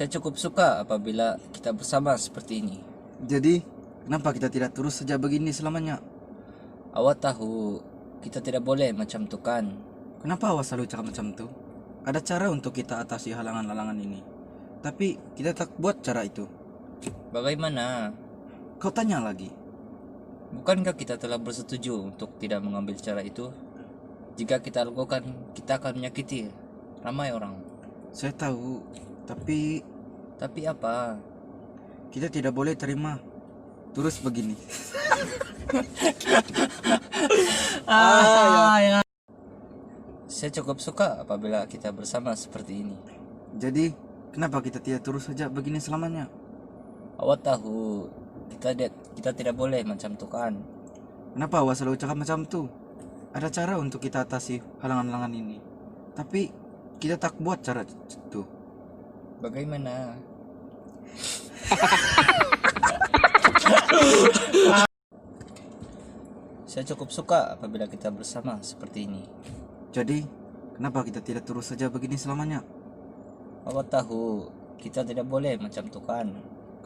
Saya cukup suka apabila kita bersama seperti ini. Jadi, kenapa kita tidak terus saja begini selamanya? Awak tahu, kita tidak boleh macam tu kan. Kenapa awak selalu cakap macam tu? Ada cara untuk kita atasi halangan-halangan ini. Tapi kita tak buat cara itu. Bagaimana? Kau tanya lagi. Bukankah kita telah bersetuju untuk tidak mengambil cara itu? Jika kita lakukan, kita akan menyakiti ramai orang. Saya tahu, tapi Tapi apa? kita tidak boleh terima terus begini. Saya cukup suka apabila kita bersama seperti ini. Jadi, kenapa kita tidak terus saja begini selamanya? Awak tahu, kita tidak boleh macam tu kan. Kenapa awak selalu cakap macam tu? Ada cara untuk kita atasi halangan-halangan ini. Tapi kita tak buat cara itu. Bagaimana? Saya cukup suka apabila kita bersama seperti ini. Jadi, kenapa kita tidak terus saja begini selamanya? Awak tahu, kita tidak boleh macam tu kan.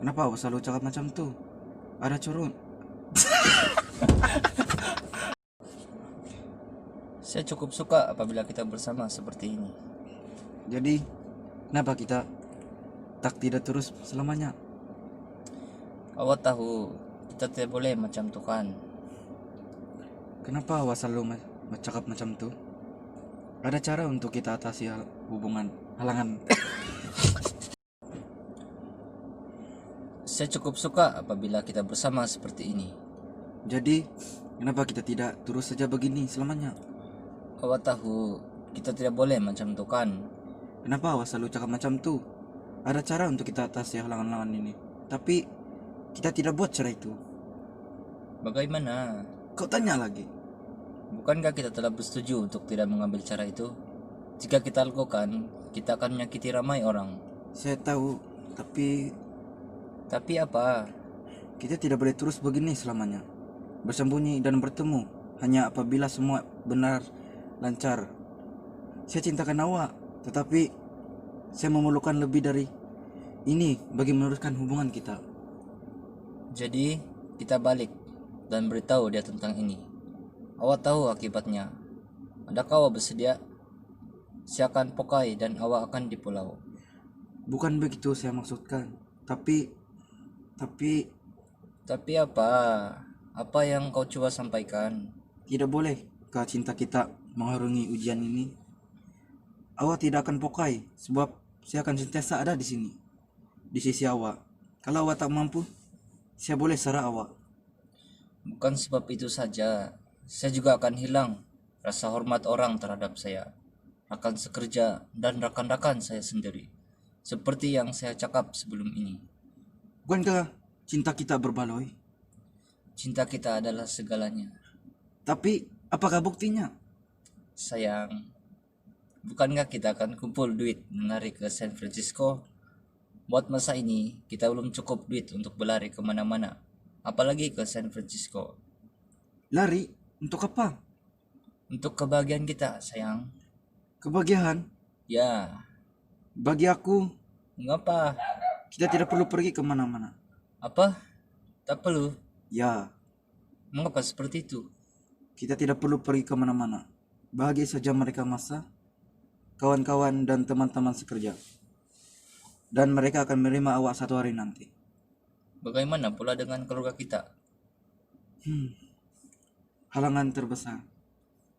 Kenapa awak selalu cakap macam tu? Ada curun. Saya cukup suka apabila kita bersama seperti ini. Jadi, kenapa kita tak tidak terus selamanya? Awak tahu, kita tidak boleh macam tu kan. Kenapa awak selalu cakap macam tu? Ada cara untuk kita atasi hubungan halangan. Saya cukup suka apabila kita bersama seperti ini. Jadi, kenapa kita tidak terus saja begini selamanya? Awak tahu, kita tidak boleh macam tu kan. Kenapa awak selalu cakap macam tu? Ada cara untuk kita atasi halangan-halangan ini. Tapi, kita tidak buat cara itu. Bagaimana? Kau tanya lagi. Bukankah kita telah bersetuju untuk tidak mengambil cara itu? Jika kita lakukan, kita akan menyakiti ramai orang. Saya tahu, tapi Tapi apa? kita tidak boleh terus begini selamanya. Bersembunyi dan bertemu hanya apabila semua benar lancar. Saya cintakan awak, tetapi saya memerlukan lebih dari ini bagi meneruskan hubungan kita. Jadi, kita balik dan beritahu dia tentang ini. Awak tahu akibatnya. Adakah awak bersedia? Saya akan pokai dan awak akan di pulau. Bukan begitu saya maksudkan. Tapi Tapi apa? Apa yang kau coba sampaikan? tidak boleh kah cinta kita mengharungi ujian ini? Awak tidak akan pokai sebab saya akan sentiasa ada di sini, di sisi awak. Kalau awak tak mampu, saya boleh sarah awak. Bukan sebab itu saja. Saya juga akan hilang rasa hormat orang terhadap saya, rekan sekerja dan rakan-rakan saya sendiri. Seperti yang saya cakap sebelum ini. Bukankah cinta kita berbaloi? Cinta kita adalah segalanya. Tapi apakah buktinya? Sayang, bukankah kita akan kumpul duit menari ke San Francisco? Buat masa ini, kita belum cukup duit untuk berlari kemana-mana. Apalagi ke San Francisco. Lari? Untuk apa? Untuk kebahagiaan kita, sayang. Kebahagiaan? Ya, Bagi aku, mengapa? kita tidak perlu pergi kemana-mana. Apa? Tak perlu. Ya, Mengapa seperti itu? kita tidak perlu pergi kemana-mana. Bahagia saja mereka masa, kawan-kawan dan teman-teman sekerja. Dan mereka akan menerima awak satu hari nanti. Bagaimana pula dengan keluarga kita? Halangan terbesar.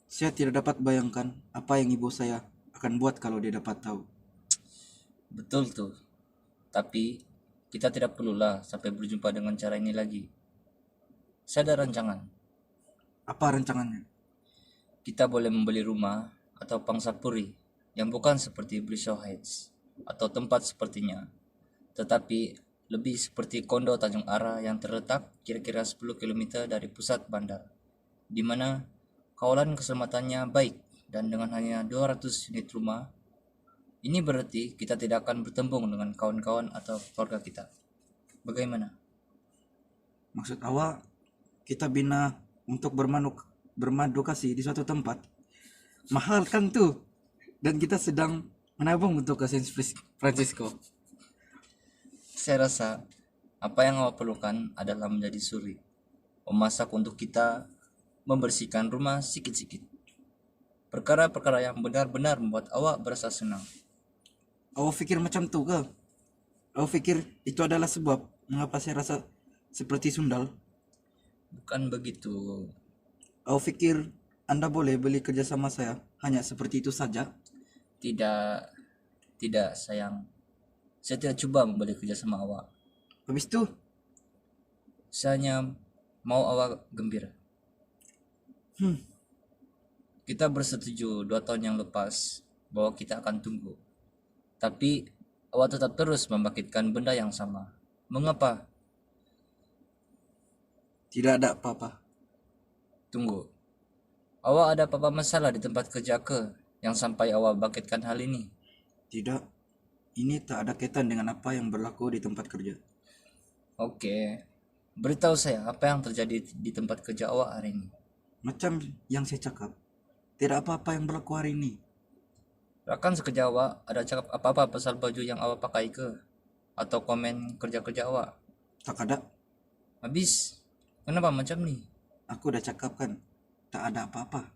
Saya tidak dapat bayangkan apa yang ibu saya akan buat kalau dia dapat tahu. Betul tuh. Tapi kita tidak perlulah sampai berjumpa dengan cara ini lagi. Saya ada rancangan. Apa rancangannya? Kita boleh membeli rumah atau pangsa puri yang bukan seperti Bristol Heights atau tempat sepertinya, tetapi lebih seperti kondo Tanjung Ara yang terletak kira-kira 10 km dari pusat bandar, di mana kawalan keselamatannya baik dan dengan hanya 200 unit rumah. Ini berarti kita tidak akan bertembung dengan kawan-kawan atau keluarga kita. Bagaimana? Maksud awak, kita bina untuk bermadukasi di suatu tempat. Mahal kan tuh. Dan kita sedang menabung untuk ke San Francisco. Saya rasa apa yang awak perlukan adalah menjadi suri, memasak untuk kita, membersihkan rumah sikit-sikit. Perkara-perkara yang benar-benar membuat awak berasa senang. Awak pikir macam tu ke? Awak pikir itu adalah sebab mengapa saya rasa seperti sundal? Bukan begitu. Awak pikir Anda boleh beli kerja sama saya hanya seperti itu saja? Tidak, tidak sayang. Saya tidak coba membeli kerja sama awak. Habis itu, Saya hanya mau awak gembira. Kita bersetuju 2 tahun yang lepas bahwa kita akan tunggu. Tapi awak tetap terus membangkitkan benda yang sama. Mengapa? tidak ada apa-apa. Tunggu. Awak ada apa-apa masalah di tempat kerja ke yang sampai awak bangkitkan hal ini? Tidak, ini tak ada kaitan dengan apa yang berlaku di tempat kerja. Oke. Beritahu saya apa yang terjadi di tempat kerja awak hari ini. Macam yang saya cakap, tidak apa-apa yang berlaku hari ini. Rakan sekerja awak ada cakap apa-apa pasal baju yang awak pakai ke? Atau komen kerja-kerja awak? Tak ada, Habis, kenapa macam ni? aku udah cakap kan, tak ada apa-apa.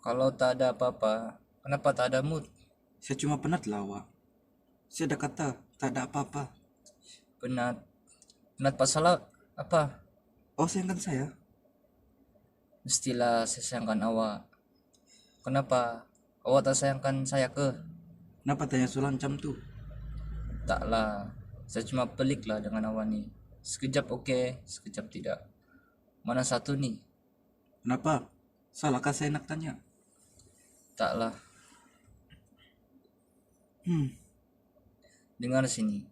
Kalau tak ada apa-apa, kenapa tak ada mood? Saya cuma penat lah awak. Saya dah kata, tak ada apa-apa. Penat. Penat pasal apa? Oh, sayangkan saya. Mestilah saya sayangkan awak. Kenapa? Awak tak sayangkan saya ke? Kenapa tanya soal macam tu? Taklah. Saya cuma pelik lah dengan awak ni. Sekejap okey, sekejap tidak. Mana satu ni? Kenapa? Salahkah saya nak tanya? Taklah. Dengar sini.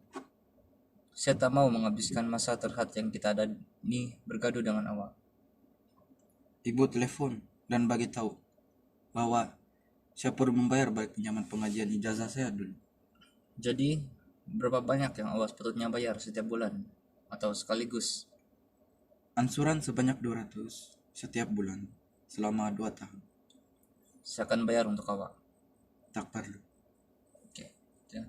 Saya tak mau menghabiskan masa terhad yang kita ada ni bergaduh dengan awak. Ibu telepon dan bagi tahu bahwa saya perlu membayar balik pinjaman pengajian ijazah saya dulu. Jadi, berapa banyak yang awak sepatutnya bayar setiap bulan? Atau sekaligus? Ansuran sebanyak 200 setiap bulan selama 2 tahun. Saya akan bayar untuk awak. Tak perlu. Oke. Ya.